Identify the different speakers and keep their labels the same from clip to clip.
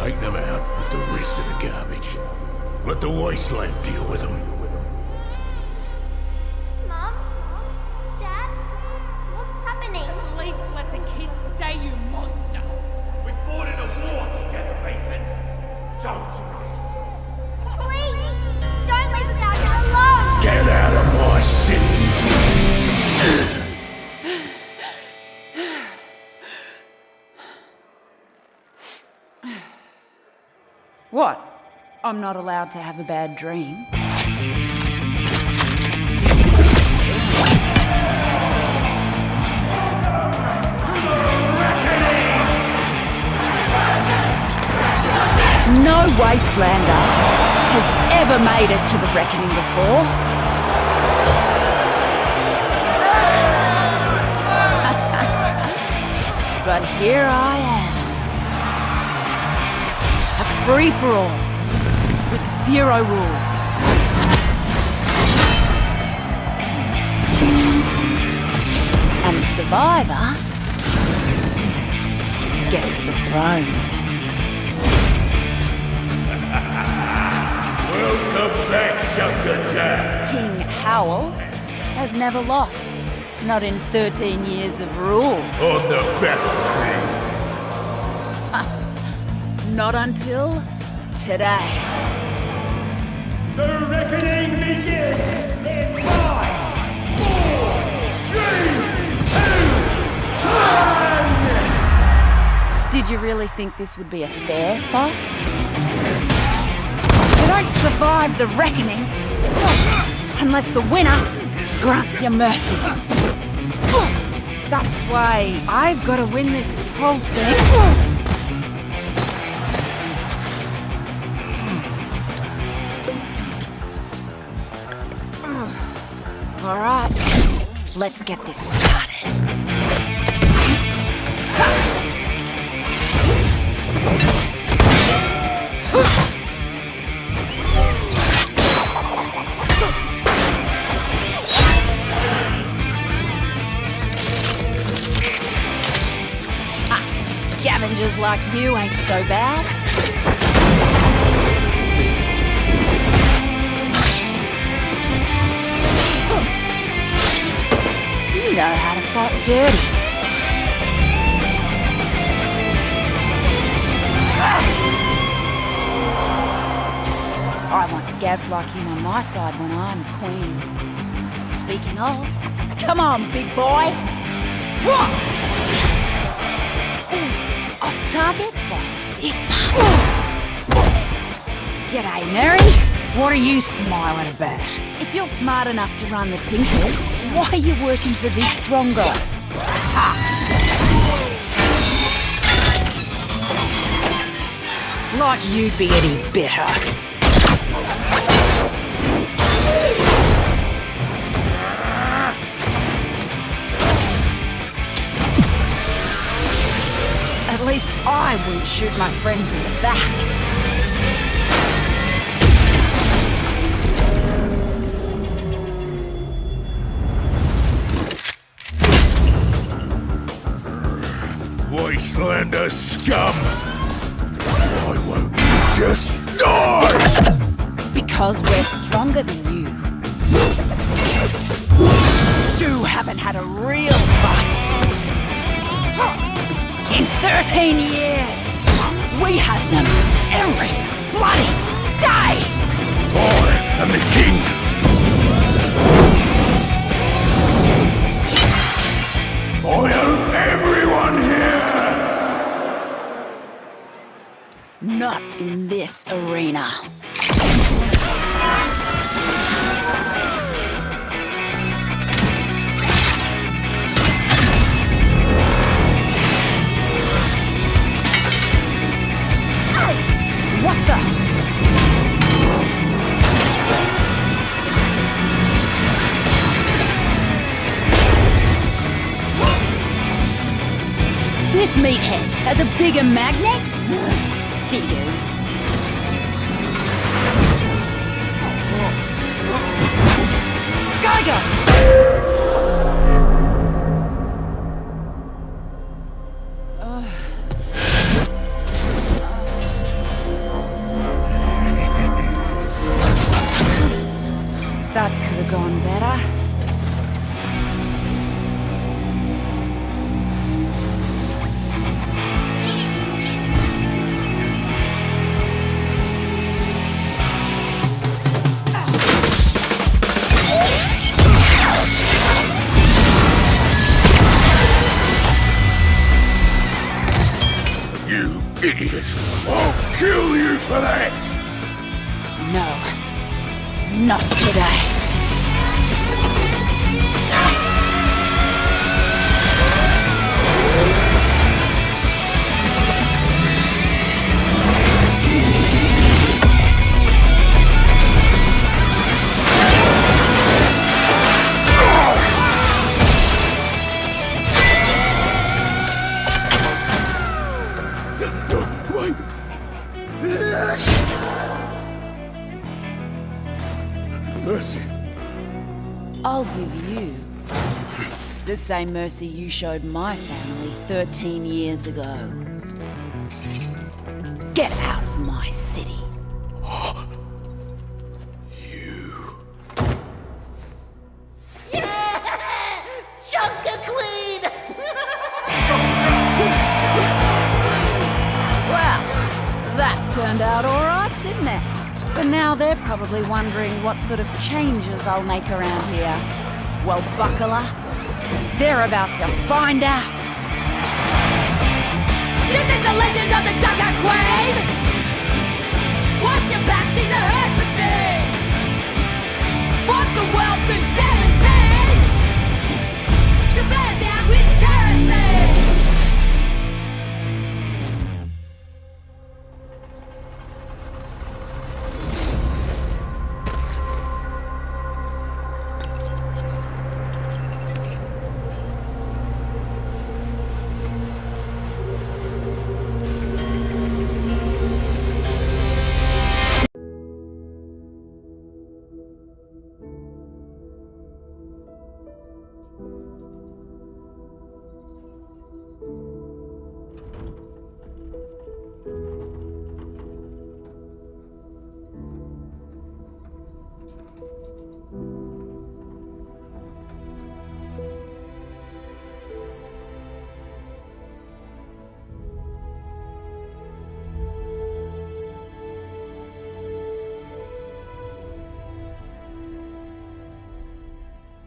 Speaker 1: Take them out with the rest of the garbage. Let the Wasteland deal with them.
Speaker 2: Mom? Dad? What's happening?
Speaker 3: Please let the kids stay, you monster!
Speaker 4: We fought in a war together, Mason. Don't race.
Speaker 2: Please! Don't leave us out here alone!
Speaker 1: Get out of my city!
Speaker 5: What? I'm not allowed to have a bad dream? No Wastelander has ever made it to the reckoning before. But here I am. A free-for-all, with 0 rules. And the survivor gets the throne.
Speaker 1: Welcome back, Junkertown!
Speaker 5: King Howell has never lost, not in 13 years of rule.
Speaker 1: On the battlefield!
Speaker 5: Not until today.
Speaker 4: The reckoning begins in 5, 4, 3, 2, 1!
Speaker 5: Did you really think this would be a fair fight? You don't survive the reckoning unless the winner grants you mercy. That's why I've got to win this whole thing. All right, let's get this started. Scavengers like you ain't so bad. You know how to fight dirty. I want scavs like him on my side when I'm queen. Speaking of, come on, big boy. Off target by this much. G'day, Mary.
Speaker 6: What are you smiling about?
Speaker 5: If you're smart enough to run the Tinkers, why are you working for this strong guy?
Speaker 6: Like you'd be any better.
Speaker 5: At least I wouldn't shoot my friends in the back.
Speaker 1: Wastelander scum! Why won't you just die?
Speaker 5: Because we're stronger than you. You haven't had a real fight. In 13 years, we had them every bloody day!
Speaker 1: I am the king! I own everyone here!
Speaker 5: Not in this arena. What the? This meathead has a bigger magnet? Figures. Go!
Speaker 1: idiot! I'll kill you for that!
Speaker 5: No. Not today.
Speaker 1: Mercy.
Speaker 5: I'll give you the same mercy you showed my family 13 years ago. Get out of my city.
Speaker 1: You.
Speaker 7: Junker Queen!
Speaker 5: Well, that turned out all right, didn't it? But now they're probably wondering what sort of changes I'll make around here. Well, buckle up. They're about to find out.
Speaker 2: This is the legend of the Junker Queen! Watch your back, she's a hurt machine! Fought the world since 17! She burned down with kerosene!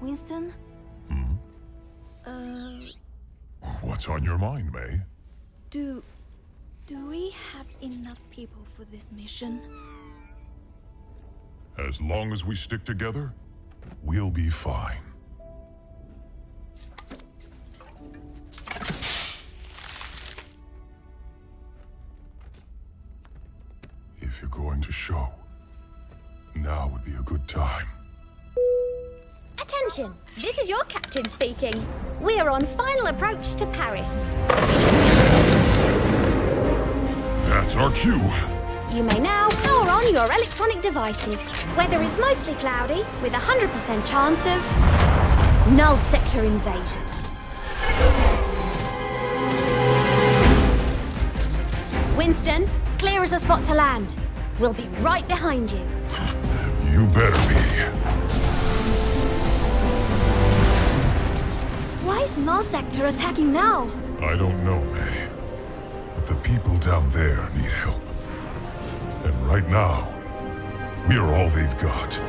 Speaker 8: Winston?
Speaker 1: What's on your mind, May?
Speaker 8: Do we have enough people for this mission?
Speaker 1: As long as we stick together, we'll be fine. If you're going to show, now would be a good time.
Speaker 2: Attention! This is your captain speaking. We are on final approach to Paris.
Speaker 1: That's our cue.
Speaker 2: You may now power on your electronic devices. Weather is mostly cloudy, with a 100% chance of null sector invasion. Winston, clear as a spot to land. We'll be right behind you.
Speaker 1: You better be.
Speaker 8: Why is null sector attacking now?
Speaker 1: I don't know, May. But the people down there need help. And right now, we are all they've got.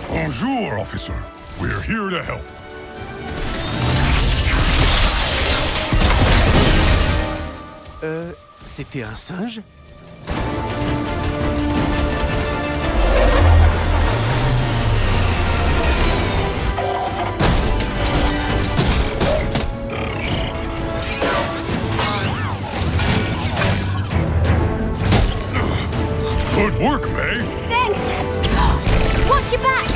Speaker 1: Bonjour, officer. We're here to help.
Speaker 9: C'était un singe?
Speaker 1: Good work, May.
Speaker 2: Thanks! Watch your back!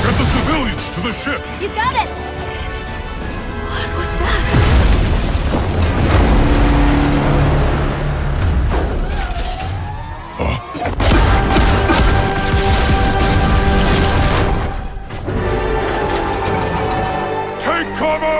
Speaker 1: Get the civilians to the ship.
Speaker 2: You got it!
Speaker 8: What was that?
Speaker 1: Take cover!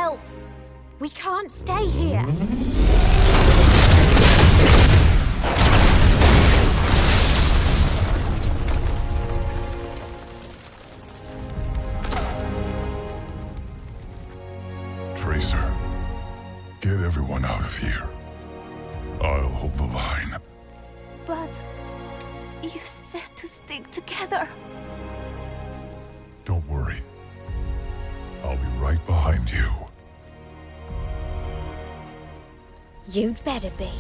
Speaker 2: help. We can't stay here.
Speaker 1: Tracer, get everyone out of here. I'll hold the line.
Speaker 8: But you said to stick together.
Speaker 1: Don't worry. I'll be right behind you.
Speaker 2: You'd better be.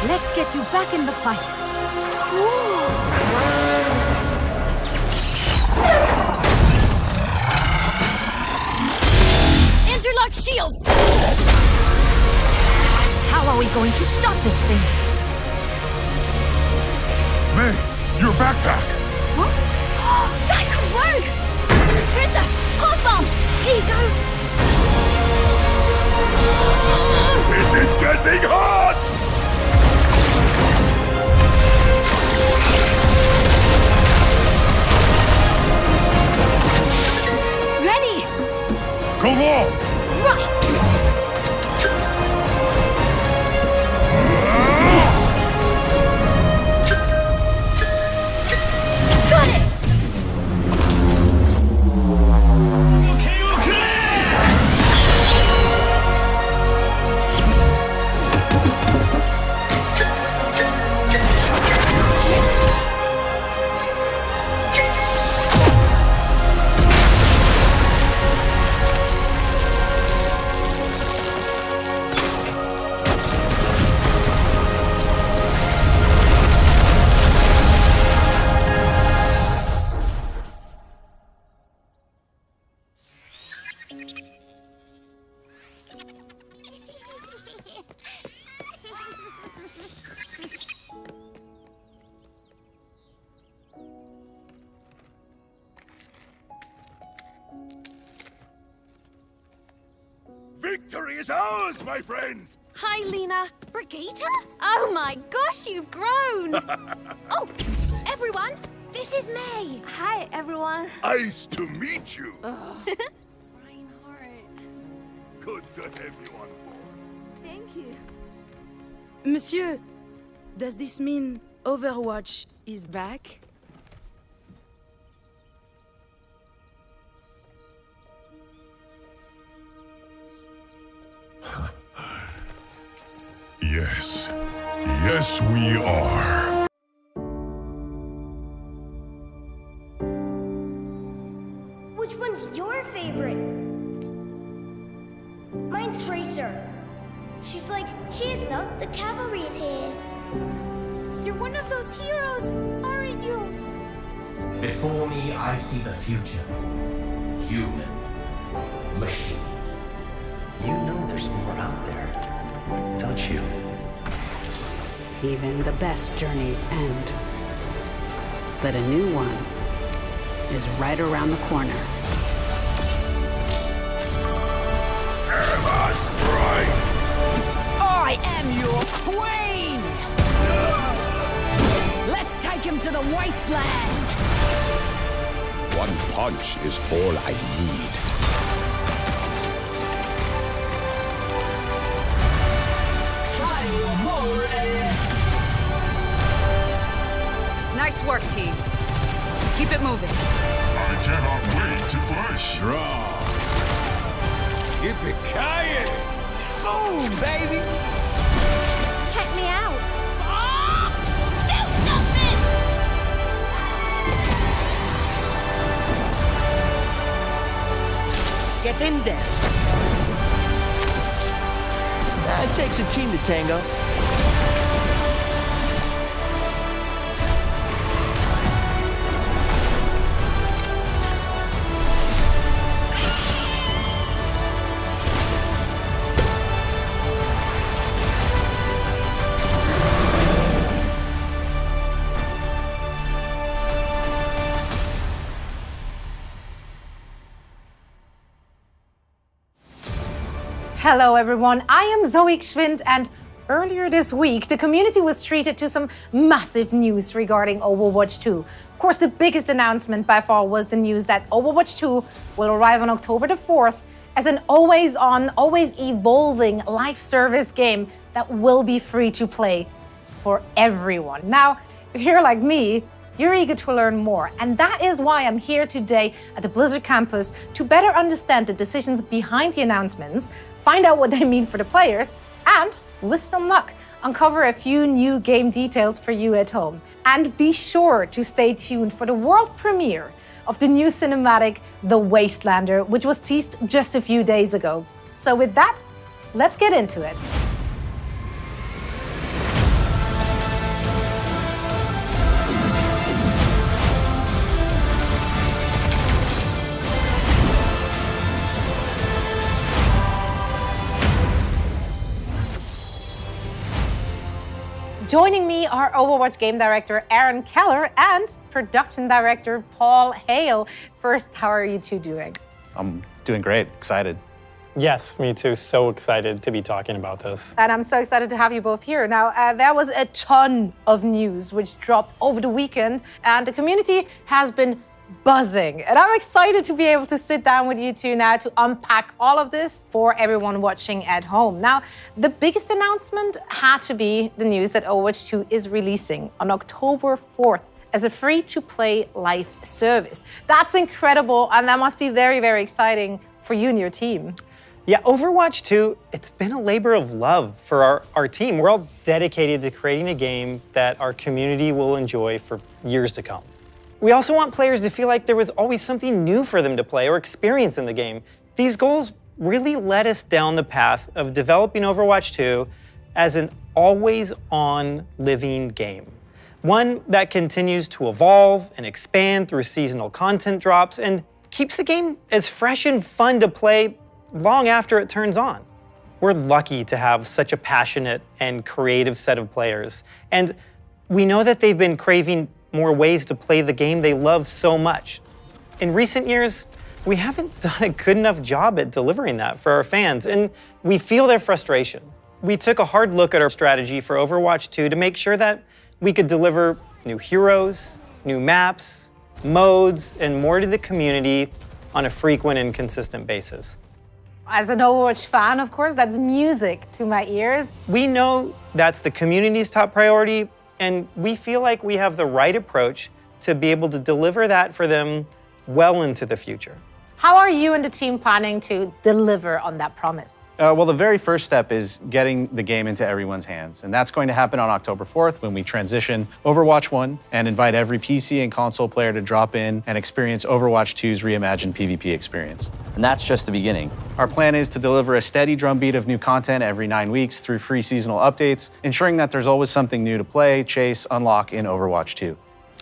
Speaker 5: Let's get you back in the fight.
Speaker 2: Interlock shields!
Speaker 5: How are we going to stop this thing?
Speaker 1: May, your backpack!
Speaker 2: Huh? That could work! Trissa, pulse bomb! Here you go!
Speaker 1: This is getting hot!
Speaker 2: Ready!
Speaker 1: Go long!
Speaker 2: Right! Got it!
Speaker 1: Victory is ours, my friends!
Speaker 2: Hi, Lena. Brigitte? Oh my gosh, you've grown! Oh, everyone, this is May.
Speaker 8: Hi, everyone.
Speaker 1: Nice to meet you!
Speaker 8: Reinhardt.
Speaker 1: Good to have you on board.
Speaker 8: Thank you.
Speaker 6: Monsieur, does this mean Overwatch is back?
Speaker 1: Yes. Yes, we are.
Speaker 7: Which one's your favorite? Mine's Tracer. She's like, cheers, love, the cavalry's here.
Speaker 8: You're one of those heroes, aren't you?
Speaker 9: Before me, I see the future. Human. Machine.
Speaker 10: You know there's more out there, don't you?
Speaker 5: Even the best journeys end. But a new one is right around the corner.
Speaker 1: Emma Strike!
Speaker 6: I am your queen! Let's take him to the wasteland!
Speaker 11: One punch is all I need.
Speaker 5: Nice work, team. Keep it moving.
Speaker 1: I cannot wait to push.
Speaker 11: Draw. Yippee-ki-yay!
Speaker 10: Boom, baby!
Speaker 2: Check me out.
Speaker 7: Do something!
Speaker 6: Get in there.
Speaker 10: It takes a team to tango.
Speaker 12: Hello everyone, I am Zoe Gschwind, and earlier this week the community was treated to some massive news regarding Overwatch 2. Of course, the biggest announcement by far was the news that Overwatch 2 will arrive on October the 4th as an always-on, always evolving live service game that will be free to play for everyone. Now, if you're like me, you're eager to learn more, and that is why I'm here today at the Blizzard campus to better understand the decisions behind the announcements, find out what they mean for the players, and, with some luck, uncover a few new game details for you at home. And be sure to stay tuned for the world premiere of the new cinematic, The Wastelander, which was teased just a few days ago. So with that, let's get into it. Joining me are Overwatch game director Aaron Keller and production director Paul Hale. First, how are you two doing?
Speaker 13: I'm doing great, excited.
Speaker 14: Yes, me too. So excited to be talking about this.
Speaker 12: And I'm so excited to have you both here. Now, there was a ton of news which dropped over the weekend, and the community has been buzzing. And I'm excited to be able to sit down with you two now to unpack all of this for everyone watching at home. Now, the biggest announcement had to be the news that Overwatch 2 is releasing on October 4th as a free-to-play live service. That's incredible, and that must be very, very exciting for you and your team.
Speaker 14: Yeah, Overwatch 2, it's been a labor of love for our team. We're all dedicated to creating a game that our community will enjoy for years to come. We also want players to feel like there was always something new for them to play or experience in the game. These goals really led us down the path of developing Overwatch 2 as an always-on living game. One that continues to evolve and expand through seasonal content drops and keeps the game as fresh and fun to play long after it turns on. We're lucky to have such a passionate and creative set of players, and we know that they've been craving more ways to play the game they love so much. In recent years, we haven't done a good enough job at delivering that for our fans, and we feel their frustration. We took a hard look at our strategy for Overwatch 2 to make sure that we could deliver new heroes, new maps, modes, and more to the community on a frequent and consistent basis.
Speaker 12: As an Overwatch fan, of course, that's music to my ears.
Speaker 14: We know that's the community's top priority, and we feel like we have the right approach to be able to deliver that for them well into the future.
Speaker 12: How are you and the team planning to deliver on that promise?
Speaker 13: Well, the very first step is getting the game into everyone's hands. And that's going to happen on October 4th when we transition Overwatch 1 and invite every PC and console player to drop in and experience Overwatch 2's reimagined PvP experience.
Speaker 10: And that's just the beginning.
Speaker 13: Our plan is to deliver a steady drumbeat of new content every 9 weeks through free seasonal updates, ensuring that there's always something new to play, chase, unlock in Overwatch 2.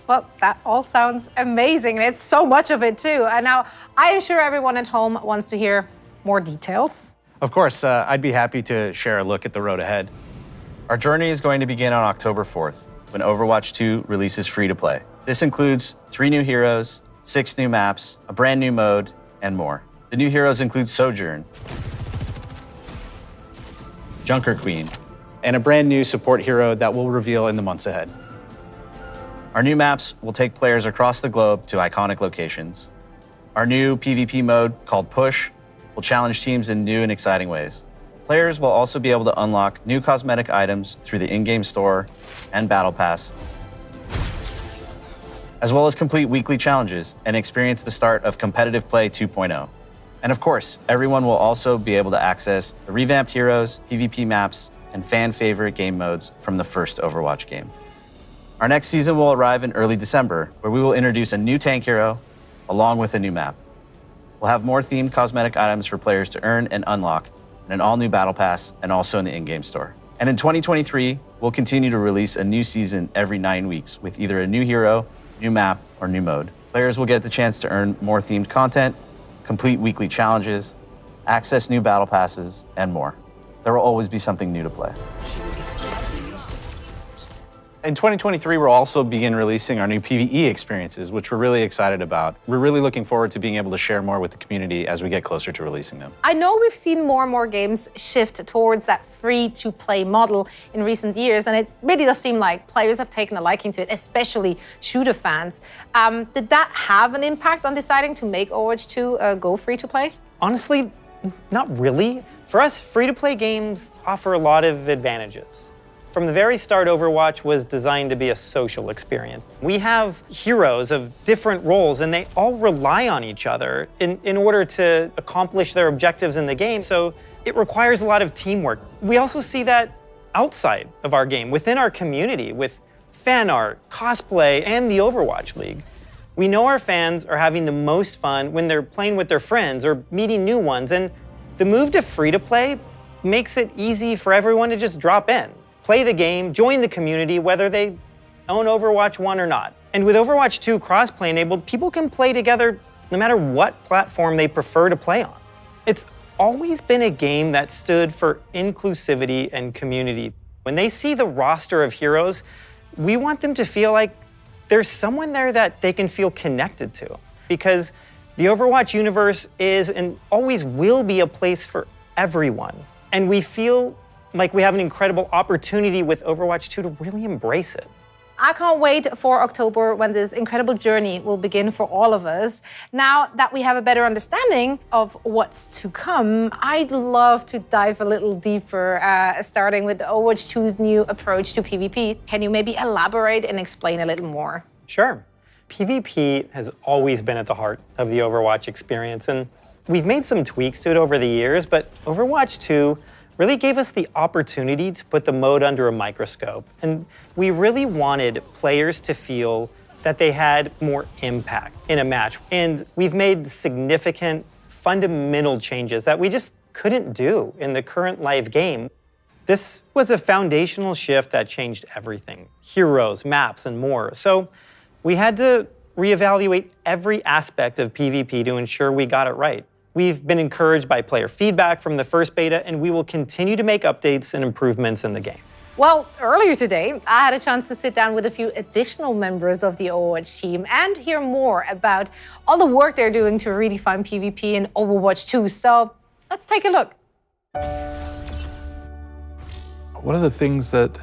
Speaker 12: Well, that all sounds amazing, and it's so much of it too. And now, I am sure everyone at home wants to hear more details.
Speaker 13: Of course, I'd be happy to share a look at the road ahead.
Speaker 10: Our journey is going to begin on October 4th, when Overwatch 2 releases free to play. This includes 3 new heroes, 6 new maps, a brand new mode, and more. The new heroes include Sojourn, Junker Queen,
Speaker 13: and a brand new support hero that we'll reveal in the months ahead.
Speaker 10: Our new maps will take players across the globe to iconic locations. Our new PvP mode, called Push, will challenge teams in new and exciting ways. Players will also be able to unlock new cosmetic items through the in-game store and Battle Pass, as well as complete weekly challenges and experience the start of Competitive Play 2.0. And of course, everyone will also be able to access the revamped heroes, PvP maps, and fan-favorite game modes from the first Overwatch game. Our next season will arrive in early December, where we will introduce a new tank hero along with a new map. We'll have more themed cosmetic items for players to earn and unlock, and an all-new Battle Pass, and also in the in-game store. And in 2023, we'll continue to release a new season every 9 weeks with either a new hero, new map, or new mode. Players will get the chance to earn more themed content, complete weekly challenges, access new battle passes, and more. There will always be something new to play.
Speaker 13: In 2023, we'll also begin releasing our new PvE experiences, which we're really excited about. We're really looking forward to being able to share more with the community as we get closer to releasing them.
Speaker 12: I know we've seen more and more games shift towards that free-to-play model in recent years, and it really does seem like players have taken a liking to it, especially shooter fans. Did that have an impact on deciding to make Overwatch 2 go free-to-play?
Speaker 14: Honestly, not really. For us, free-to-play games offer a lot of advantages. From the very start, Overwatch was designed to be a social experience. We have heroes of different roles, and they all rely on each other in order to accomplish their objectives in the game, so it requires a lot of teamwork. We also see that outside of our game, within our community, with fan art, cosplay, and the Overwatch League. We know our fans are having the most fun when they're playing with their friends or meeting new ones, and the move to free-to-play makes it easy for everyone to just drop in, play the game, join the community, whether they own Overwatch 1 or not. And with Overwatch 2 crossplay enabled, people can play together no matter what platform they prefer to play on. It's always been a game that stood for inclusivity and community. When they see the roster of heroes, we want them to feel like there's someone there that they can feel connected to. Because the Overwatch universe is and always will be a place for everyone. And we feel like we have an incredible opportunity with Overwatch 2 to really embrace it.
Speaker 12: I can't wait for October when this incredible journey will begin for all of us. Now that we have a better understanding of what's to come, I'd love to dive a little deeper, starting with Overwatch 2's new approach to PvP. Can you maybe elaborate and explain a little more?
Speaker 14: Sure. PvP has always been at the heart of the Overwatch experience, and we've made some tweaks to it over the years, but Overwatch 2 really gave us the opportunity to put the mode under a microscope. And we really wanted players to feel that they had more impact in a match. And we've made significant, fundamental changes that we just couldn't do in the current live game. This was a foundational shift that changed everything: heroes, maps, and more. So we had to reevaluate every aspect of PvP to ensure we got it right. We've been encouraged by player feedback from the first beta, and we will continue to make updates and improvements in the game.
Speaker 12: Well, earlier today, I had a chance to sit down with a few additional members of the Overwatch team and hear more about all the work they're doing to redefine PvP in Overwatch 2. So let's take a look.
Speaker 15: One of the things that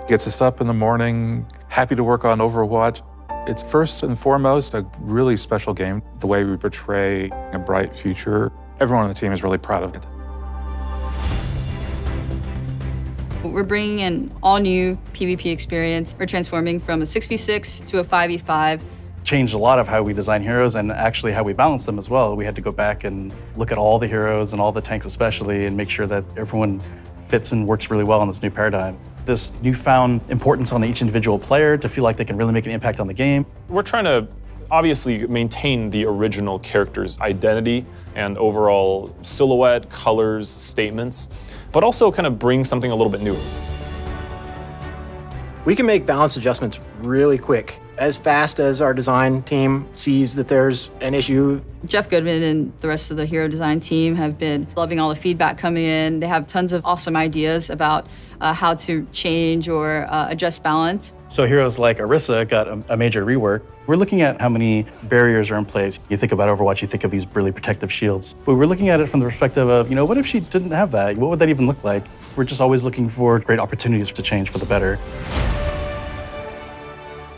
Speaker 15: gets us up in the morning, happy to work on Overwatch, it's first and foremost a really special game. The way we portray a bright future, everyone on the team is really proud of it.
Speaker 16: We're bringing an all-new PvP experience. We're transforming from a 6v6 to a 5v5.
Speaker 17: Changed a lot of how we design heroes and actually how we balance them as well. We had to go back and look at all the heroes and all the tanks especially and make sure that everyone fits and works really well in this new paradigm. This newfound importance on each individual player to feel like they can really make an impact on the game.
Speaker 18: We're trying to obviously maintain the original character's identity and overall silhouette, colors, statements, but also kind of bring something a little bit new.
Speaker 19: We can make balance adjustments really quick, as fast as our design team sees that there's an issue.
Speaker 16: Jeff Goodman and the rest of the hero design team have been loving all the feedback coming in. They have tons of awesome ideas about how to change or adjust balance.
Speaker 17: So heroes like Orisa got a major rework. We're looking at how many barriers are in place. You think about Overwatch, you think of these really protective shields. But we're looking at it from the perspective of, what if she didn't have that? What would that even look like? We're just always looking for great opportunities to change for the better.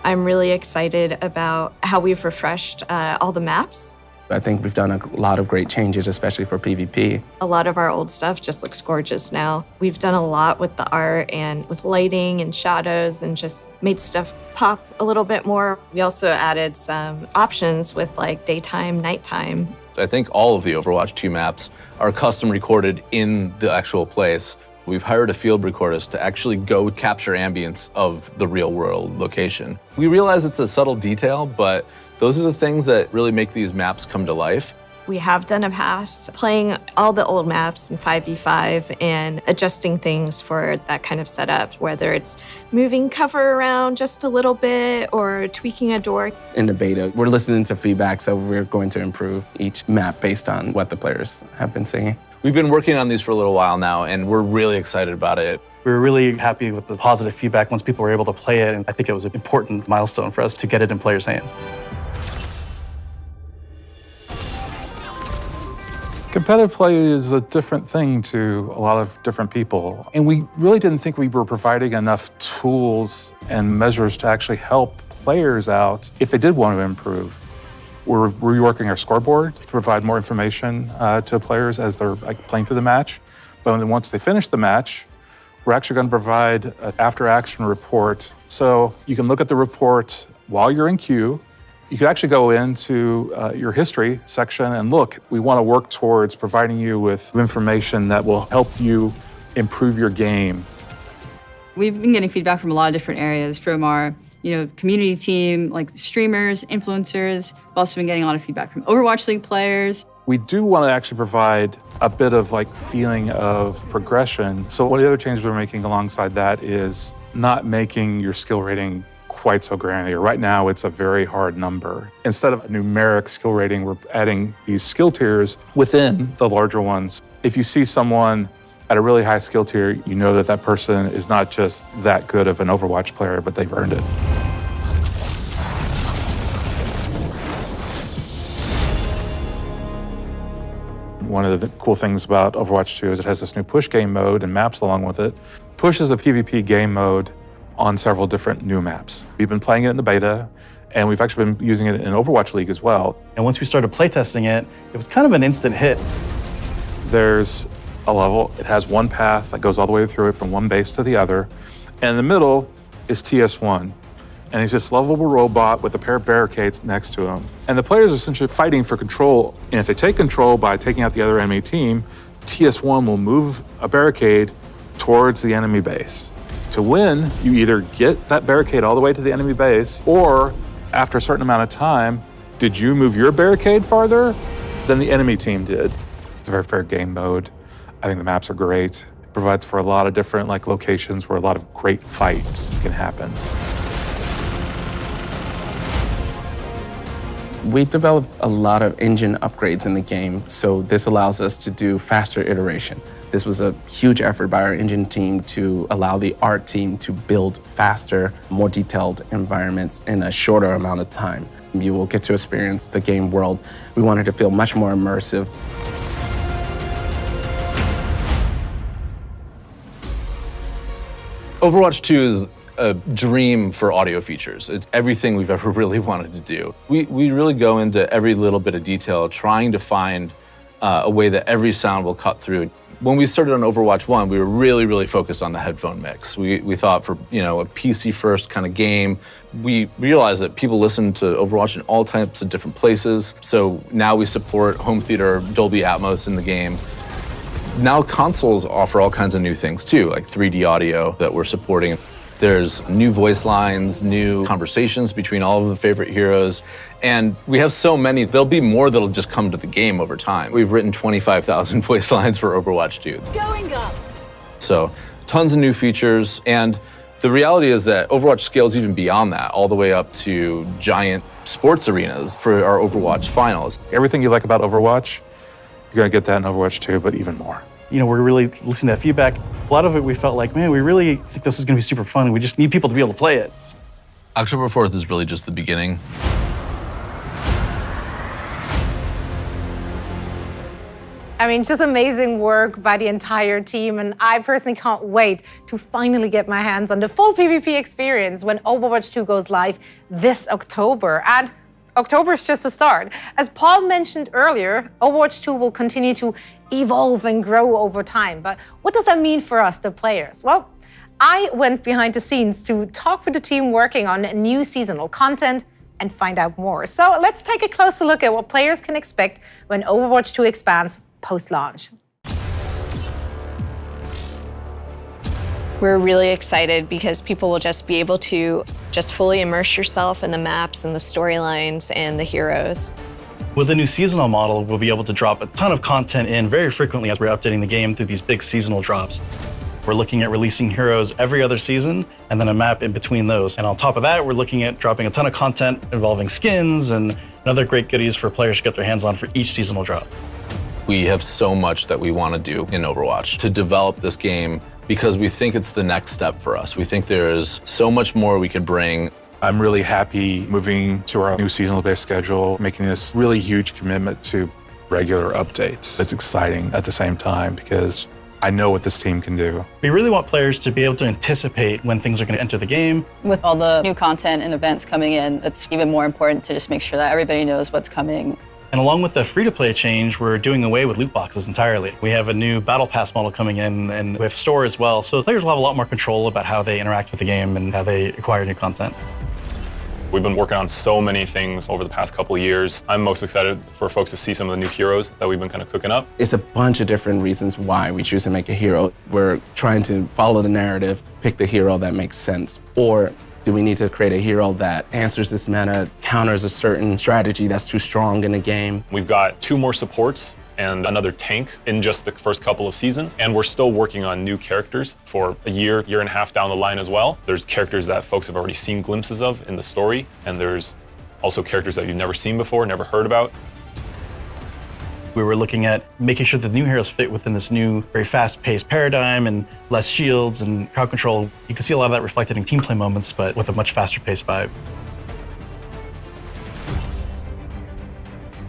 Speaker 20: I'm really excited about how we've refreshed all the maps. I think we've done a lot of great changes, especially for PvP.
Speaker 21: A lot of our old stuff just looks gorgeous now. We've done a lot with the art and with lighting and shadows and just made stuff pop a little bit more. We also added some options with like daytime, nighttime.
Speaker 22: I think all of the Overwatch 2 maps are custom recorded in the actual place. We've hired a field recordist to actually go capture ambience of the real world location. We realize it's a subtle detail, but those are the things that really make these maps come to life.
Speaker 21: We have done a pass playing all the old maps in 5v5 and adjusting things for that kind of setup, whether it's moving cover around just a little bit or tweaking a door.
Speaker 20: In the beta, we're listening to feedback, so we're going to improve each map based on what the players have been saying.
Speaker 22: We've been working on these for a little while now, and we're really excited about it.
Speaker 17: We were really happy with the positive feedback once people were able to play it, and I think it was an important milestone for us to get it in players' hands.
Speaker 15: Competitive play is a different thing to a lot of different people. And we really didn't think we were providing enough tools and measures to actually help players out if they did want to improve. We're reworking our scoreboard to provide more information to players as they're playing through the match. But then once they finish the match, we're actually going to provide an after-action report. So you can look at the report while you're in queue. You could actually go into your history section and look. We want to work towards providing you with information that will help you improve your game.
Speaker 16: We've been getting feedback from a lot of different areas, from our community team, like streamers, influencers. We've also been getting a lot of feedback from Overwatch League players.
Speaker 15: We do want to actually provide a bit of feeling of progression. So one of the other changes we're making alongside that is not making your skill rating quite so granular. Right now, it's a very hard number. Instead of a numeric skill rating, we're adding these skill tiers within the larger ones. If you see someone at a really high skill tier, you know that that person is not just that good of an Overwatch player, but they've earned it. One of the cool things about Overwatch 2 is it has this new push game mode and maps along with it. Push is a PvP game mode on several different new maps. We've been playing it in the beta, and we've actually been using it in Overwatch League as well.
Speaker 17: And once we started playtesting it, it was kind of an instant hit.
Speaker 15: There's a level, it has one path that goes all the way through it from one base to the other, and in the middle is TS1. And he's this lovable robot with a pair of barricades next to him. And the players are essentially fighting for control, and if they take control by taking out the other enemy team, TS1 will move a barricade towards the enemy base. To win, you either get that barricade all the way to the enemy base, or after a certain amount of time, did you move your barricade farther than the enemy team did? It's a very fair game mode. I think the maps are great. It provides for a lot of different locations where a lot of great fights can happen.
Speaker 20: We've developed a lot of engine upgrades in the game, so this allows us to do faster iteration. This was a huge effort by our engine team to allow the art team to build faster, more detailed environments in a shorter amount of time. You will get to experience the game world. We wanted to feel much more immersive.
Speaker 22: Overwatch 2 is a dream for audio features. It's everything we've ever really wanted to do. We really go into every little bit of detail, trying to find a way that every sound will cut through. When we started on Overwatch 1, we were really focused on the headphone mix. We thought for a PC-first kind of game, we realized that people listen to Overwatch in all types of different places. So now we support home theater, Dolby Atmos in the game. Now consoles offer all kinds of new things too, like 3D audio that we're supporting. There's new voice lines, new conversations between all of the favorite heroes, and we have so many, there'll be more that'll just come to the game over time. We've written 25,000 voice lines for Overwatch 2.
Speaker 6: Going up!
Speaker 22: So, tons of new features, and the reality is that Overwatch scales even beyond that, all the way up to giant sports arenas for our Overwatch finals.
Speaker 15: Everything you like about Overwatch, you're gonna get that in Overwatch 2, but even more.
Speaker 17: We're really listening to that feedback. A lot of it we felt like, man, we really think this is gonna be super fun. We just need people to be able to play it.
Speaker 22: October 4th is really just the beginning.
Speaker 12: I mean, just amazing work by the entire team, and I personally can't wait to finally get my hands on the full PvP experience when Overwatch 2 goes live this October. And October is just the start. As Paul mentioned earlier, Overwatch 2 will continue to evolve and grow over time. But what does that mean for us, the players? Well, I went behind the scenes to talk with the team working on new seasonal content and find out more. So let's take a closer look at what players can expect when Overwatch 2 expands post-launch.
Speaker 21: We're really excited because people will just be able to just fully immerse yourself in the maps and the storylines and the heroes.
Speaker 17: With the new seasonal model, we'll be able to drop a ton of content in very frequently as we're updating the game through these big seasonal drops. We're looking at releasing heroes every other season and then a map in between those. And on top of that, we're looking at dropping a ton of content involving skins and other great goodies for players to get their hands on for each seasonal drop.
Speaker 22: We have so much that we want to do in Overwatch to develop this game because we think it's the next step for us. We think there is so much more we could bring.
Speaker 15: I'm really happy moving to our new seasonal-based schedule, making this really huge commitment to regular updates. It's exciting at the same time because I know what this team can do.
Speaker 17: We really want players to be able to anticipate when things are going to enter the game.
Speaker 16: With all the new content and events coming in, it's even more important to just make sure that everybody knows what's coming.
Speaker 17: And along with the free-to-play change, we're doing away with loot boxes entirely. We have a new Battle Pass model coming in, and we have store as well. So players will have a lot more control about how they interact with the game and how they acquire new content.
Speaker 18: We've been working on so many things over the past couple of years. I'm most excited for folks to see some of the new heroes that we've been kind of cooking up.
Speaker 20: It's a bunch of different reasons why we choose to make a hero. We're trying to follow the narrative, pick the hero that makes sense, or do we need to create a hero that answers this meta, counters a certain strategy that's too strong in the game?
Speaker 18: We've got 2 more supports and another tank in just the first couple of seasons. And we're still working on new characters for a year and a half down the line as well. There's characters that folks have already seen glimpses of in the story. And there's also characters that you've never seen before, never heard about.
Speaker 17: We were looking at making sure that the new heroes fit within this new, very fast-paced paradigm and less shields and crowd control. You can see a lot of that reflected in team play moments, but with a much faster-paced vibe.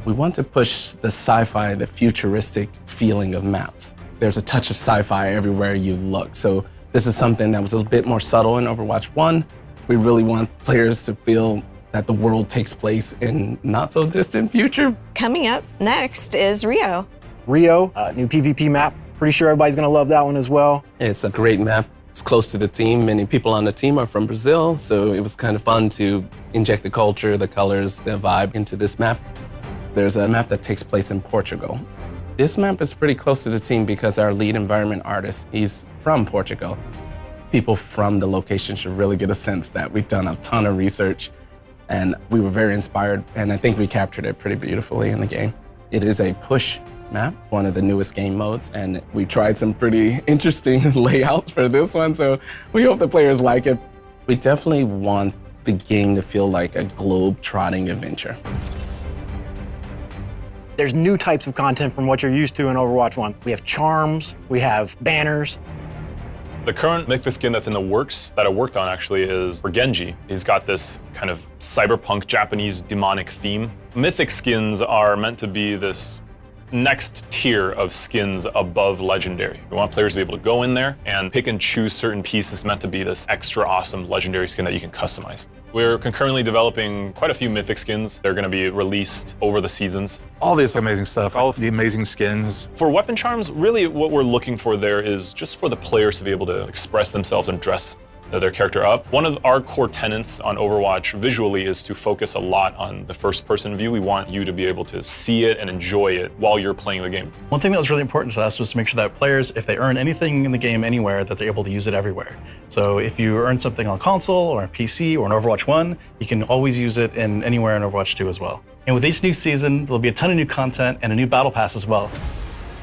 Speaker 20: We want to push the sci-fi, the futuristic feeling of maps. There's a touch of sci-fi everywhere you look. So this is something that was a bit more subtle in Overwatch 1. We really want players to feel that the world takes place in not so distant future.
Speaker 21: Coming up next is Rio.
Speaker 19: Rio, new PvP map. Pretty sure everybody's gonna love that one as well.
Speaker 20: It's a great map. It's close to the team. Many people on the team are from Brazil, so it was kind of fun to inject the culture, the colors, the vibe into this map. There's a map that takes place in Portugal. This map is pretty close to the team because our lead environment artist, he's from Portugal. People from the location should really get a sense that we've done a ton of research and we were very inspired, and I think we captured it pretty beautifully in the game. It is a push map, one of the newest game modes, and we tried some pretty interesting layouts for this one, so we hope the players like it. We definitely want the game to feel like a globe-trotting adventure.
Speaker 19: There's new types of content from what you're used to in Overwatch 1. We have charms, we have banners.
Speaker 18: The current mythic skin that's in the works that I worked on actually is for Genji. He's got this kind of cyberpunk Japanese demonic theme. Mythic skins are meant to be this next tier of skins above legendary. We want players to be able to go in there and pick and choose certain pieces meant to be this extra awesome legendary skin that you can customize. We're concurrently developing quite a few mythic skins. They're going to be released over the seasons.
Speaker 15: All this amazing stuff, all of the amazing skins.
Speaker 18: For weapon charms, really what we're looking for there is just for the players to be able to express themselves and dress their character up. One of our core tenets on Overwatch visually is to focus a lot on the first-person view. We want you to be able to see it and enjoy it while you're playing the game.
Speaker 17: One thing that was really important to us was to make sure that players, if they earn anything in the game anywhere, that they're able to use it everywhere. So if you earn something on console or on PC or in Overwatch 1, you can always use it in anywhere in Overwatch 2 as well. And with each new season, there'll be a ton of new content and a new battle pass as well.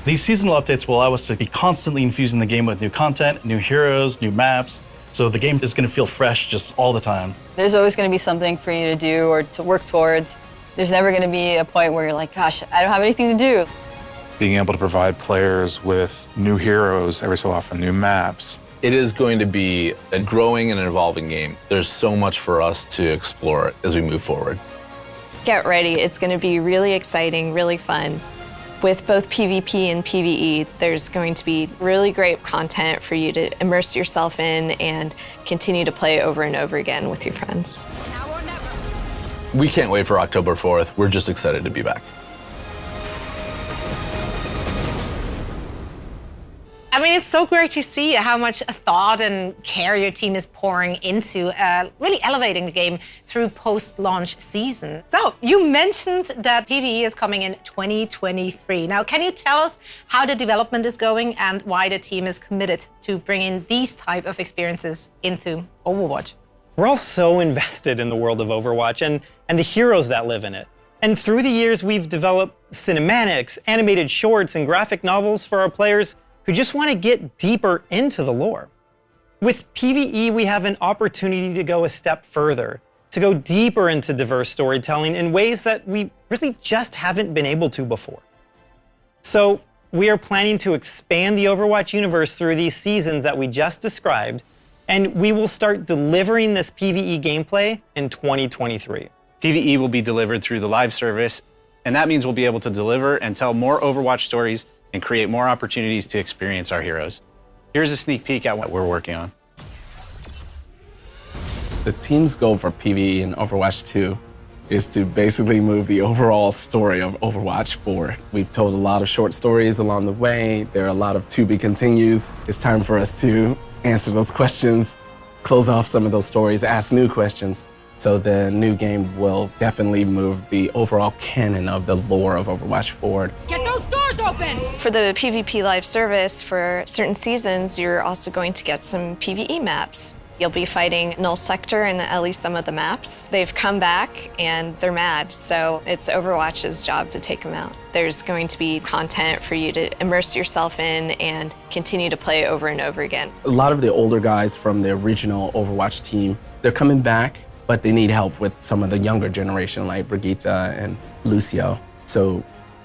Speaker 17: These seasonal updates will allow us to be constantly infusing the game with new content, new heroes, new maps. So the game is going to feel fresh just all the time.
Speaker 16: There's always going to be something for you to do or to work towards. There's never going to be a point where you're like, gosh, I don't have anything to do.
Speaker 15: Being able to provide players with new heroes every so often, new maps.
Speaker 22: It is going to be a growing and evolving game. There's so much for us to explore as we move forward.
Speaker 21: Get ready. It's going to be really exciting, really fun. With both PvP and PvE, there's going to be really great content for you to immerse yourself in and continue to play over and over again with your friends.
Speaker 22: We can't wait for October 4th. We're just excited to be back.
Speaker 12: I mean, it's so great to see how much thought and care your team is pouring into really elevating the game through post-launch season. So you mentioned that PvE is coming in 2023. Now, can you tell us how the development is going and why the team is committed to bringing these type of experiences into Overwatch?
Speaker 14: We're all so invested in the world of Overwatch and the heroes that live in it. And through the years, we've developed cinematics, animated shorts, and graphic novels for our players who just want to get deeper into the lore. With PvE, we have an opportunity to go a step further, to go deeper into diverse storytelling in ways that we really just haven't been able to before. So we are planning to expand the Overwatch universe through these seasons that we just described, and we will start delivering this PvE gameplay in 2023.
Speaker 13: PvE will be delivered through the live service, and that means we'll be able to deliver and tell more Overwatch stories and create more opportunities to experience our heroes. Here's a sneak peek at what we're working on.
Speaker 20: The team's goal for PvE in Overwatch 2 is to basically move the overall story of Overwatch forward. We've told a lot of short stories along the way. There are a lot of to be continues. It's time for us to answer those questions, close off some of those stories, ask new questions. So the new game will definitely move the overall canon of the lore of Overwatch forward.
Speaker 6: Get those doors open!
Speaker 21: For the PvP live service, for certain seasons, you're also going to get some PvE maps. You'll be fighting Null Sector in at least some of the maps. They've come back and they're mad, so it's Overwatch's job to take them out. There's going to be content for you to immerse yourself in and continue to play over and over again.
Speaker 20: A lot of the older guys from the original Overwatch team, they're coming back, but they need help with some of the younger generation like Brigitte and Lucio. So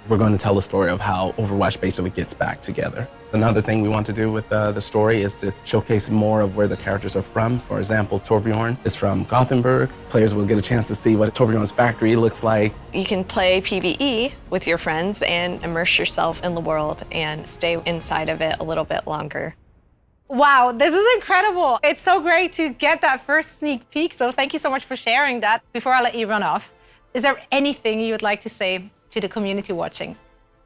Speaker 20: we're going to tell the story of how Overwatch basically gets back together. Another thing we want to do with the story is to showcase more of where the characters are from. For example, Torbjorn is from Gothenburg. Players will get a chance to see what Torbjorn's factory looks like.
Speaker 21: You can play PvE with your friends and immerse yourself in the world and stay inside of it a little bit longer.
Speaker 12: Wow, this is incredible. It's so great to get that first sneak peek, so thank you so much for sharing that. Before I let you run off, is there anything you would like to say to the community watching?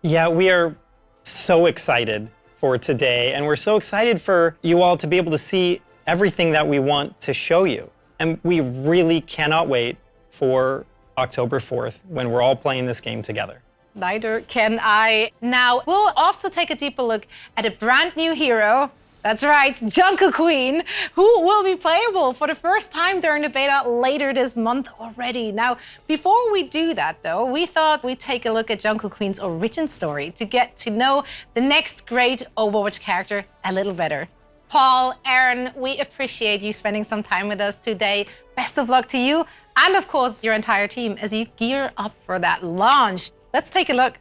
Speaker 14: Yeah, we are so excited for today, and we're so excited for you all to be able to see everything that we want to show you. And we really cannot wait for October 4th when we're all playing this game together.
Speaker 12: Neither can I. Now, we'll also take a deeper look at a brand new hero. That's right, Junker Queen, who will be playable for the first time during the beta later this month already. Now, before we do that though, we thought we'd take a look at Junker Queen's origin story to get to know the next great Overwatch character a little better. Paul, Aaron, we appreciate you spending some time with us today. Best of luck to you and of course your entire team as you gear up for that launch. Let's take a look.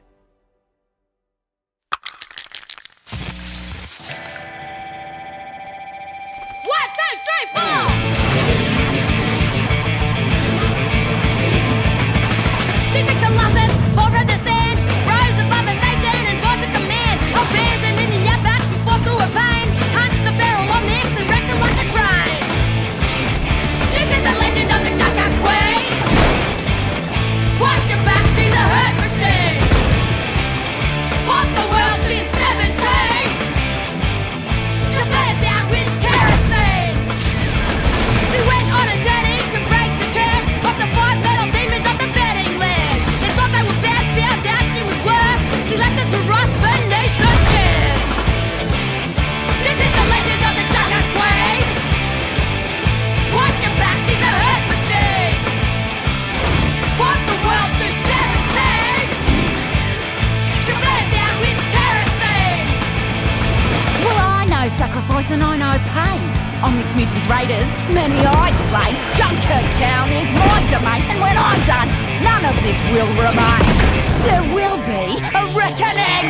Speaker 6: 1, 2, 3, 4!
Speaker 7: She's a colossus, born from the sand, rise above a station and born to command. Obeys and in the back, she falls through her vines, hunts the barrel on the and wrecks him like a crime. This is the legend of the Junker Queen. Watch your back, she's a hurt machine. Pop the world since 17. She'll burn it down with kerosene. She went on a journey to break the curse of the 5 metal demons of the betting land. They thought they were bad, found out she was worse. She left them to rust beneath the stairs. This is the legend of the Junker Queen. Watch your back, she's a hurt machine. Pop the world since 17. She'll burn it down with kerosene.
Speaker 5: Well, I know sacrifice and I know pain. On Mixed Mutants Raiders, many I'd slay. Junkertown is my domain, and when I'm done, none of this will remain. There will be a reckoning!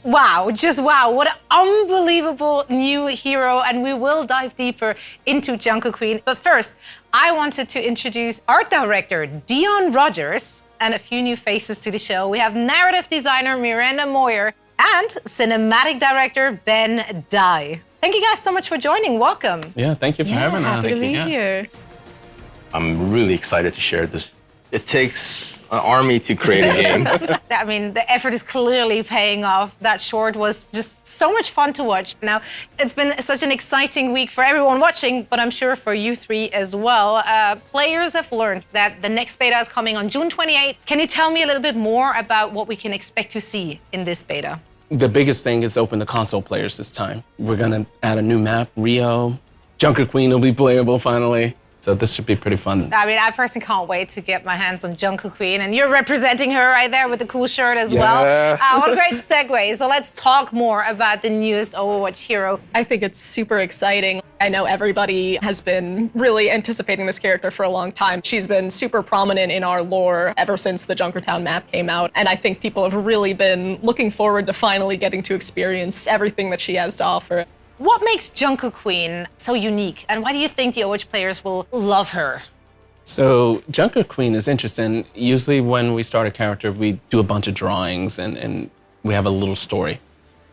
Speaker 12: Wow, just wow, what an unbelievable new hero, and we will dive deeper into Junker Queen. But first, I wanted to introduce art director Dion Rogers and a few new faces to the show. We have narrative designer Miranda Moyer and cinematic director Ben Dye. Thank you guys so much for joining. Welcome.
Speaker 20: Yeah, thank you for having us.
Speaker 21: Happy to be here.
Speaker 3: I'm really excited to share this. It takes an army to create a game.
Speaker 12: I mean, the effort is clearly paying off. That short was just so much fun to watch. Now, it's been such an exciting week for everyone watching, but I'm sure for you three as well. Players have learned that the next beta is coming on June 28th. Can you tell me a little bit more about what we can expect to see in this beta?
Speaker 20: The biggest thing is open to console players this time. We're gonna add a new map, Rio. Junker Queen will be playable finally. So this should be pretty fun.
Speaker 12: I mean, I personally can't wait to get my hands on Junker Queen, and you're representing her right there with the cool shirt as well. What a great segue. So let's talk more about the newest Overwatch hero.
Speaker 4: I think it's super exciting. I know everybody has been really anticipating this character for a long time. She's been super prominent in our lore ever since the Junkertown map came out, and I think people have really been looking forward to finally getting to experience everything that she has to offer.
Speaker 12: What makes Junker Queen so unique, and why do you think the Overwatch players will love her?
Speaker 20: So Junker Queen is interesting. Usually when we start a character, we do a bunch of drawings and we have a little story.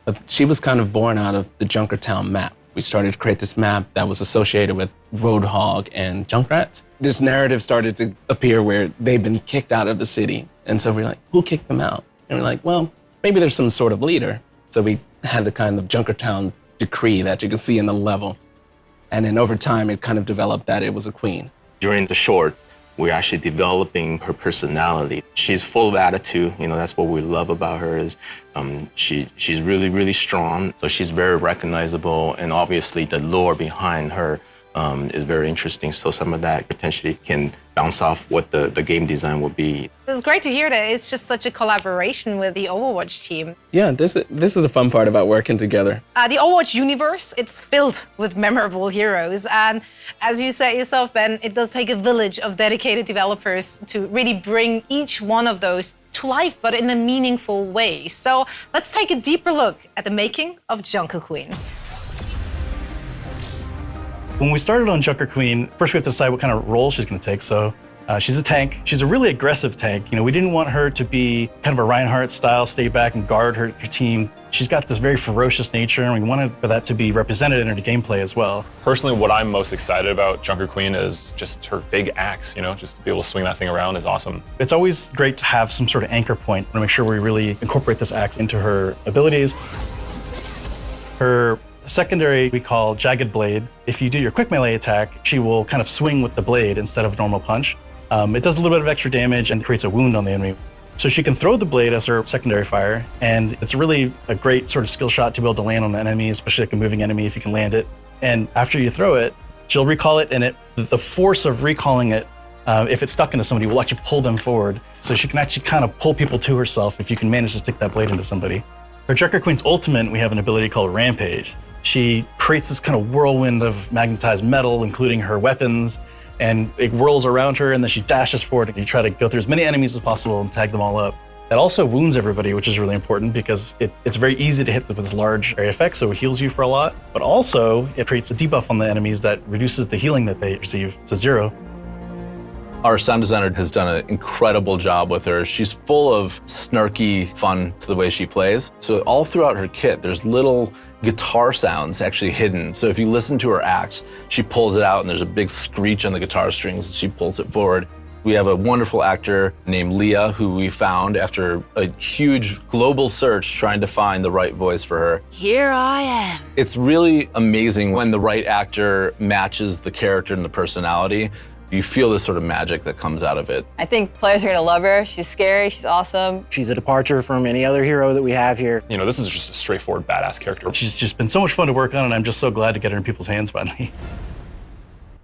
Speaker 20: But she was kind of born out of the Junkertown map. We started to create this map that was associated with Roadhog and Junkrats. This narrative started to appear where they've been kicked out of the city. And so we're like, who kicked them out? And we're like, well, maybe there's some sort of leader. So we had the kind of Junkertown decree that you can see in the level. And then over time, it kind of developed that it was a queen.
Speaker 3: During the short, we're actually developing her personality. She's full of attitude. You know, that's what we love about her is she's really, really strong. So she's very recognizable. And obviously the lore behind her is very interesting. So some of that potentially can bounce off what the game design will be.
Speaker 12: It's great to hear that it's just such a collaboration with the Overwatch team.
Speaker 20: Yeah, this is the fun part about working together.
Speaker 12: The Overwatch universe, it's filled with memorable heroes. And as you said yourself, Ben, it does take a village of dedicated developers to really bring each one of those to life, but in a meaningful way. So let's take a deeper look at the making of Junker Queen.
Speaker 17: When we started on Junker Queen, first we have to decide what kind of role she's going to take. So she's a tank. She's a really aggressive tank. You know, we didn't want her to be kind of a Reinhardt style, stay back and guard her team. She's got this very ferocious nature, and we wanted for that to be represented in her gameplay as well.
Speaker 18: Personally, what I'm most excited about Junker Queen is just her big axe, you know, just to be able to swing that thing around is awesome.
Speaker 17: It's always great to have some sort of anchor point to make sure we really incorporate this axe into her abilities. Her secondary we call Jagged Blade. If you do your quick melee attack, she will kind of swing with the blade instead of normal punch. It does a little bit of extra damage and creates a wound on the enemy. So she can throw the blade as her secondary fire, and it's really a great sort of skill shot to be able to land on an enemy, especially like a moving enemy if you can land it. And after you throw it, she'll recall it, and the force of recalling it, if it's stuck into somebody, will actually pull them forward. So she can actually kind of pull people to herself if you can manage to stick that blade into somebody. For Junker Queen's ultimate, we have an ability called Rampage. She creates this kind of whirlwind of magnetized metal, including her weapons, and it whirls around her, and then she dashes forward, and you try to go through as many enemies as possible and tag them all up. That also wounds everybody, which is really important because it's very easy to hit with this large area effect, so it heals you for a lot, but also it creates a debuff on the enemies that reduces the healing that they receive to 0.
Speaker 22: Our sound designer has done an incredible job with her. She's full of snarky fun to the way she plays. So all throughout her kit, there's little guitar sounds actually hidden. So if you listen to her axe, she pulls it out and there's a big screech on the guitar strings and she pulls it forward. We have a wonderful actor named Leah who we found after a huge global search trying to find the right voice for her.
Speaker 5: Here I am.
Speaker 22: It's really amazing when the right actor matches the character and the personality. You feel this sort of magic that comes out of it.
Speaker 16: I think players are gonna love her. She's scary, she's awesome.
Speaker 19: She's a departure from any other hero that we have here.
Speaker 18: You know, this is just a straightforward badass character.
Speaker 17: She's just been so much fun to work on, and I'm just so glad to get her in people's hands finally.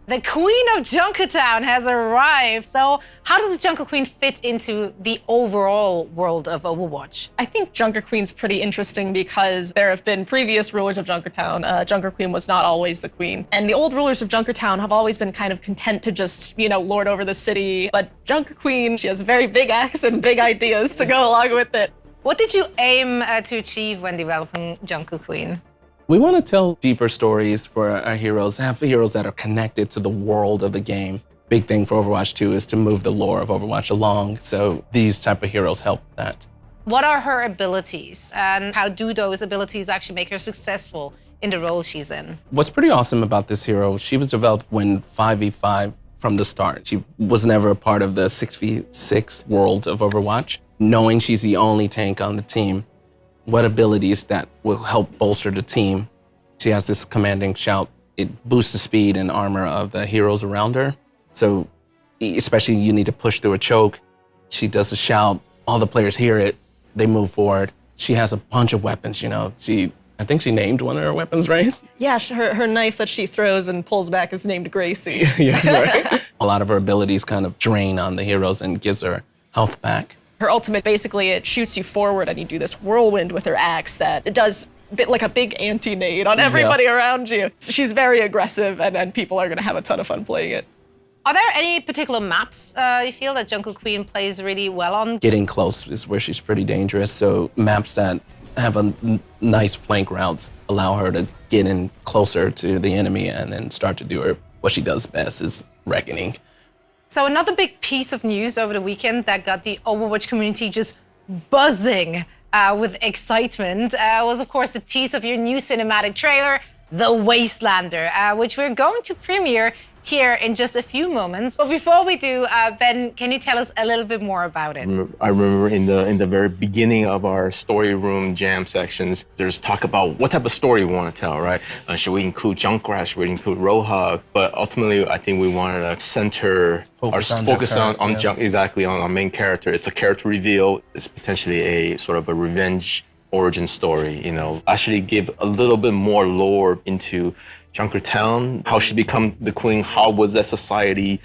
Speaker 12: The Queen of Junkertown has arrived. So how does the Junker Queen fit into the overall world of Overwatch?
Speaker 4: I think Junker Queen's pretty interesting because there have been previous rulers of Junkertown. Junker Queen was not always the queen. And the old rulers of Junkertown have always been kind of content to just, you know, lord over the city. But Junker Queen, she has a very big axe and big ideas to go along with it.
Speaker 12: What did you aim to achieve when developing Junker Queen?
Speaker 20: We want to tell deeper stories for our heroes, have heroes that are connected to the world of the game. Big thing for Overwatch 2 is to move the lore of Overwatch along, so these type of heroes help that.
Speaker 12: What are her abilities, and how do those abilities actually make her successful in the role she's in?
Speaker 20: What's pretty awesome about this hero, she was developed when 5v5 from the start. She was never a part of the 6v6 world of Overwatch. Knowing she's the only tank on the team, what abilities that will help bolster the team? She has this commanding shout. It boosts the speed and armor of the heroes around her. So especially you need to push through a choke. She does the shout, all the players hear it, they move forward. She has a bunch of weapons, you know. I think she named one of her weapons, right?
Speaker 4: Yeah, her knife that she throws and pulls back is named Gracie.
Speaker 20: Yes, right. A lot of her abilities kind of drain on the heroes and gives her health back.
Speaker 4: Her ultimate, basically, it shoots you forward and you do this whirlwind with her axe that it does like a big anti-nade on everybody around you. So she's very aggressive and people are gonna have a ton of fun playing it.
Speaker 12: Are there any particular maps you feel that Jungle Queen plays really well on?
Speaker 20: Getting close is where she's pretty dangerous. So maps that have a nice flank routes allow her to get in closer to the enemy and then start to do what she does best is reckoning.
Speaker 12: So another big piece of news over the weekend that got the Overwatch community just buzzing with excitement was, of course, the tease of your new cinematic trailer, The Wastelander, which we're going to premiere here in just a few moments. But before we do, Ben, can you tell us a little bit more about it?
Speaker 3: I remember in the very beginning of our story room jam sections, there's talk about what type of story we want to tell, right? Should we include Junkrat? Should we include Roadhog? But ultimately, I think we wanted to focus on our main character. It's a character reveal. It's potentially a sort of a revenge origin story, you know. Actually give a little bit more lore into Junkertown, how she become the queen, how was that society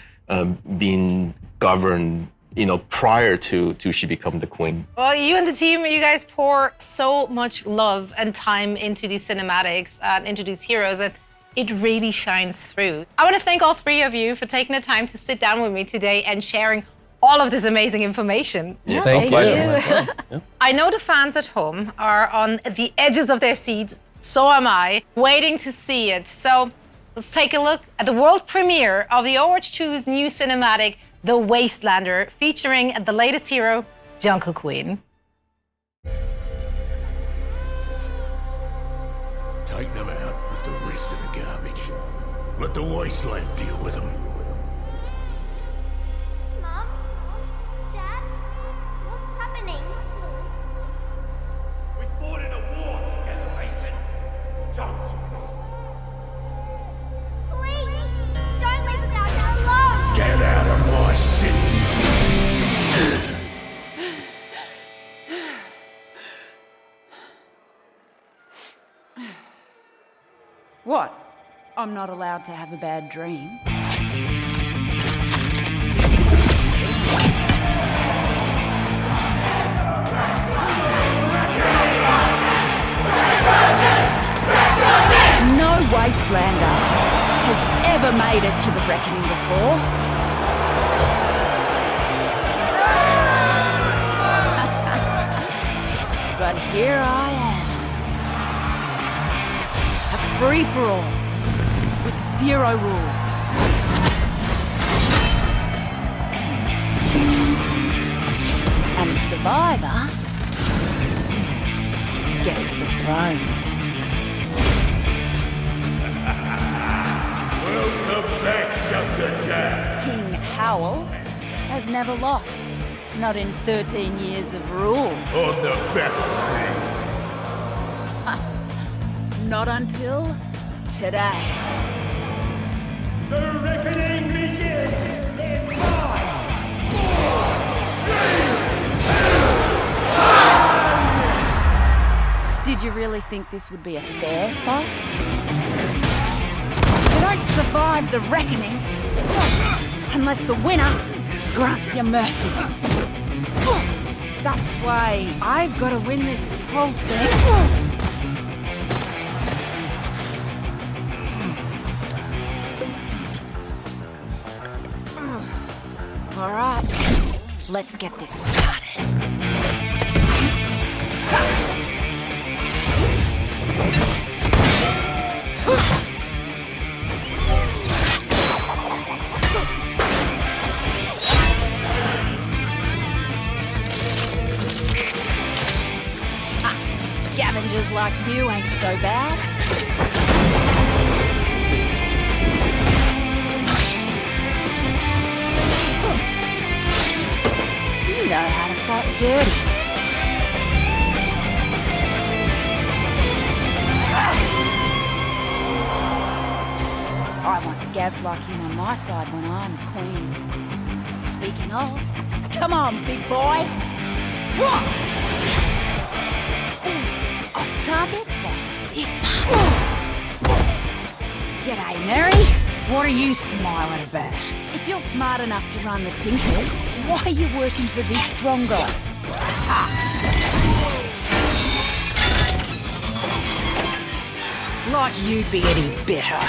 Speaker 3: being governed, you know, prior to she become the queen.
Speaker 12: Well, you and the team, you guys pour so much love and time into these cinematics and into these heroes, and it really shines through. I want to thank all three of you for taking the time to sit down with me today and sharing all of this amazing information.
Speaker 20: Yes, thank you.
Speaker 12: I know the fans at home are on the edges of their seats. So am I, waiting to see it. So let's take a look at the world premiere of the Overwatch 2's new cinematic, The Wastelander, featuring the latest hero, Jungle Queen.
Speaker 11: Take them out with the rest of the garbage. Let the wasteland deal with them.
Speaker 7: Mom? Dad? What's happening?
Speaker 11: We fought in a war together, Mason. Don't.
Speaker 7: Please, don't leave us out here alone!
Speaker 11: Get out of my city!
Speaker 5: What? I'm not allowed to have a bad dream? No Wastelander has ever made it to the reckoning before. But here I am. A free-for-all with zero rules. And the survivor gets the throne.
Speaker 11: Welcome back, Junkertown.
Speaker 5: King Howell has never lost. Not in 13 years of rule.
Speaker 11: On the battlefield.
Speaker 5: Not until today.
Speaker 11: The reckoning begins in 5, 4, 3, 2, 1.
Speaker 5: Did you really think this would be a fair fight? You don't survive the reckoning unless the winner grants you mercy. That's why I've got to win this whole thing. All right, let's get this started. You ain't so bad. You know how to fight dirty. I want scabs like him on my side when I'm queen. Speaking of, come on, big boy. Off target by this much. G'day, Mary. What are you smiling about? If you're smart enough to run the Tinkers, why are you working for this strong guy? Like you'd be any better.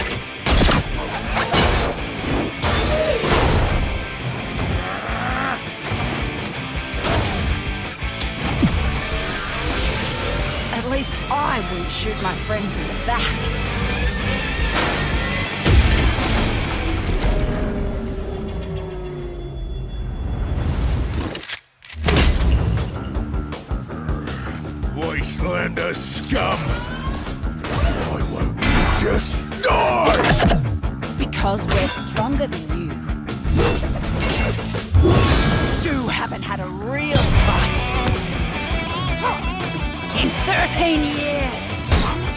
Speaker 5: At least I wouldn't shoot my friends in the back.
Speaker 11: Wastelander scum! Why won't you just die?
Speaker 5: Because we're stronger than you. You haven't had a real fight. In 13 years,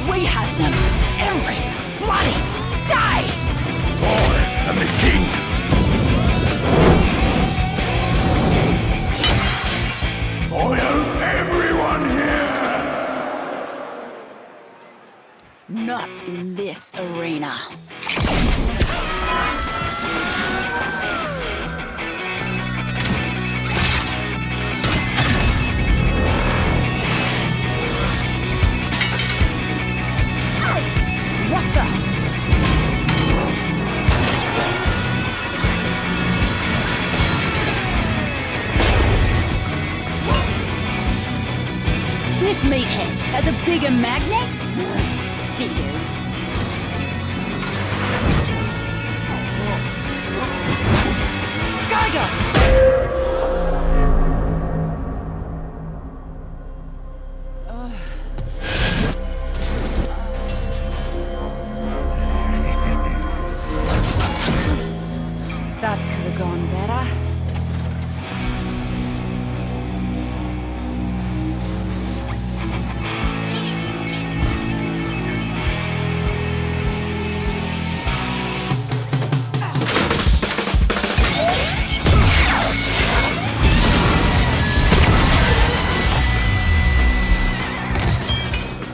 Speaker 5: we have them every bloody day!
Speaker 11: I am the king! I own everyone here!
Speaker 5: Not in this arena. What the? This meathead has a bigger magnet? Figures. Go! That could have gone better.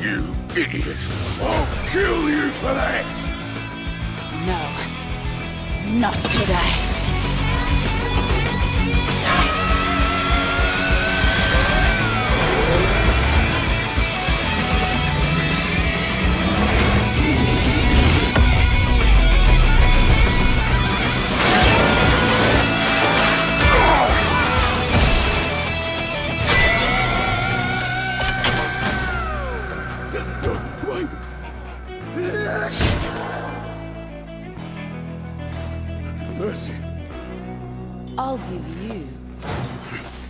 Speaker 11: You idiot! I'll kill you for that!
Speaker 5: No, not today.
Speaker 11: Mercy.
Speaker 5: I'll give you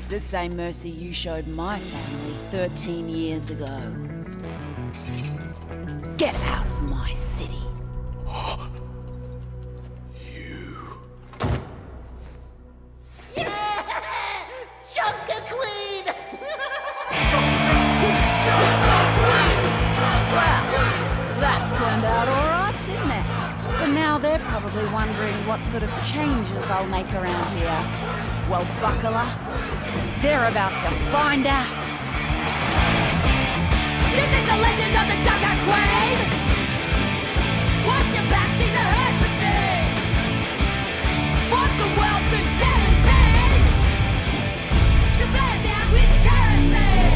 Speaker 5: the same mercy you showed my family 13 years ago. Get out of my city.
Speaker 6: Junker Queen!
Speaker 5: Well, that turned out all right, didn't it? But now they're probably wondering what sort of changes I'll make around here. Well, buckler, they're about to find out.
Speaker 7: This is the legend of the Junker Queen! Watch your back, she's a hurt machine! Fought the world since 17! She better down with currency!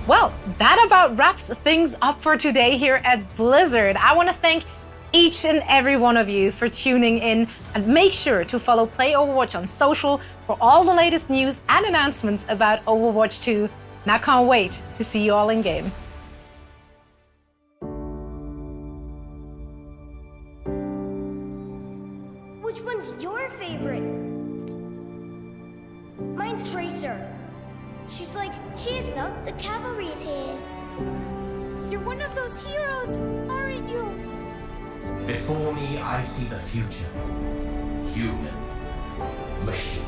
Speaker 12: Well, that about wraps things up for today here at Blizzard. I want to thank each and every one of you for tuning in, and make sure to follow Play Overwatch on social for all the latest news and announcements about Overwatch 2. And I can't wait to see you all in game.
Speaker 8: Which one's your favorite? Mine's Tracer. She's like, cheers, love, the cavalry's here.
Speaker 7: You're one of those heroes, aren't you?
Speaker 11: Before me, I see the future. Human. Machine.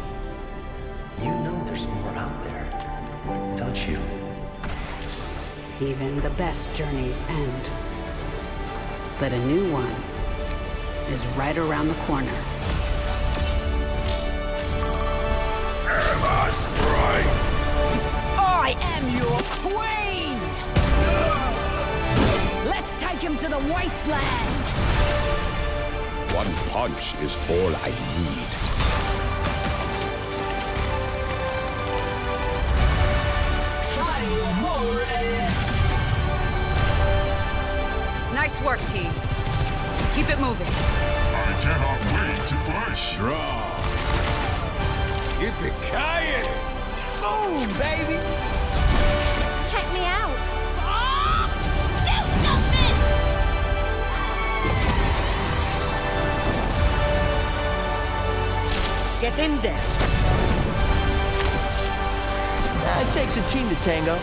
Speaker 9: You know there's more out there, don't you?
Speaker 5: Even the best journeys end. But a new one is right around the corner.
Speaker 11: Ever strike!
Speaker 5: I am your queen! Let's take him to the wasteland!
Speaker 11: One punch is all I need.
Speaker 5: Nice work, team. Keep it moving.
Speaker 1: I cannot wait to push.
Speaker 11: Draw. Yippee-ki-yay! Boom, baby!
Speaker 8: Check me out.
Speaker 7: Do something!
Speaker 5: Get in there.
Speaker 9: It takes a team to tango.